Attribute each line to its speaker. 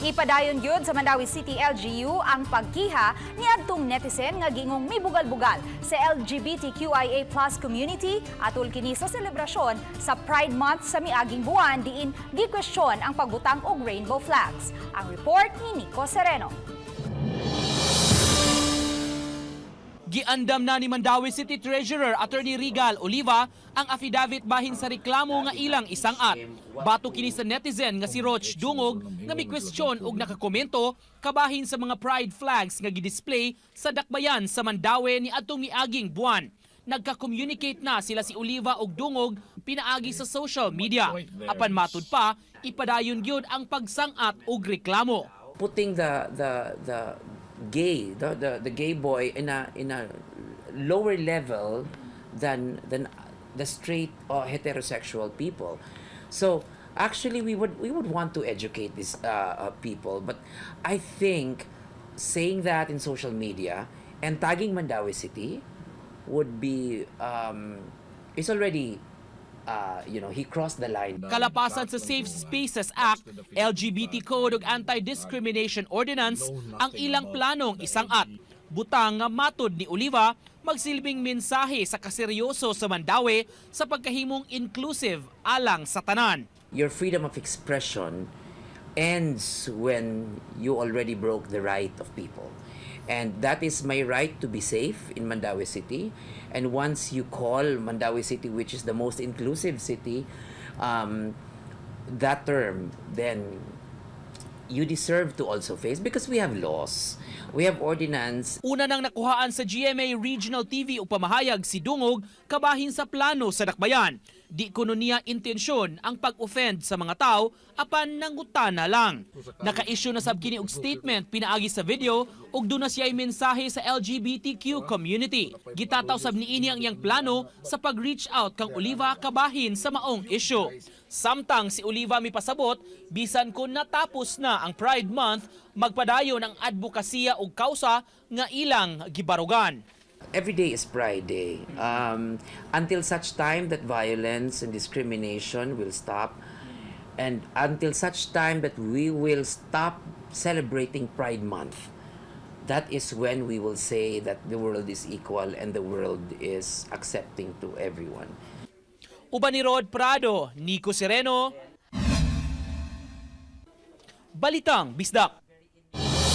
Speaker 1: Ipadayon gyud sa Mandae City LGU ang pagkiha ni adtong netizen nga gingong mibugal-bugal sa LGBTQIA+ community atol kini sa selebrasyon sa Pride Month sa miaging buwan diin gikwestiyon ang pagbutang og rainbow flags. Ang report ni Nico Sereno.
Speaker 2: Giandam na ni Mandae City Treasurer Attorney Regal Oliva ang affidavit bahin sa reklamo nga ilang isangat. Bato kini sa netizen nga si Roch Dungog nga mikwestiyon og nakakomento kabahin sa mga pride flags nga gidisplay sa dakbayan sa Mandae ni adtong miaging buwan. Nagka-communicate na sila si Oliva og Dungog pinaagi sa social media. Apan matud pa, ipadayon gyud ang pagsangat og reklamo.
Speaker 3: Putting the gay boy in a lower level than the straight or heterosexual people. So actually we would want to educate these people, but I think saying that in social media and tagging Mandae City would be is already he crossed the line.
Speaker 2: Kalapasan sa Safe Spaces Act, LGBT Code ug Anti-Discrimination Ordinance ang ilang planong isangat. Butang nga matud ni Oliva, magsilbing mensahe sa kaseryoso sa Mandae sa pagkahimong inclusive alang sa tanan.
Speaker 3: Your freedom of expression ends when you already broke the right of people. And that is my right to be safe in Mandae City. And once you call Mandae City, which is the most inclusive city, that term, then you deserve to also face, because we have laws, we have ordinance.
Speaker 2: Una nang nakuhaan sa GMA Regional TV o pamahayag si Dungog kabahin sa plano sa dakbayan. Di kuno niya intensyon ang pag-offend sa mga tao apan nangutana lang. Naka-issue na sab kini og statement pinaagi sa video ug duna siya'y mensahe sa LGBTQ community. Gitataw sab niini ang iyang plano sa pag-reach out kang Oliva kabahin sa maong issue. Samtang si Oliva mipasabot, bisan kung natapos na ang Pride Month, magpadayon ang advokasya ug kausa nga ilang gibarugan.
Speaker 3: Every day is Pride Day. Until such time that violence and discrimination will stop, and until such time that we will stop celebrating Pride Month, that is when we will say that the world is equal and the world is accepting to everyone.
Speaker 2: Uban ni Rod Prado, Nico Sereno, Balitang Bisdak.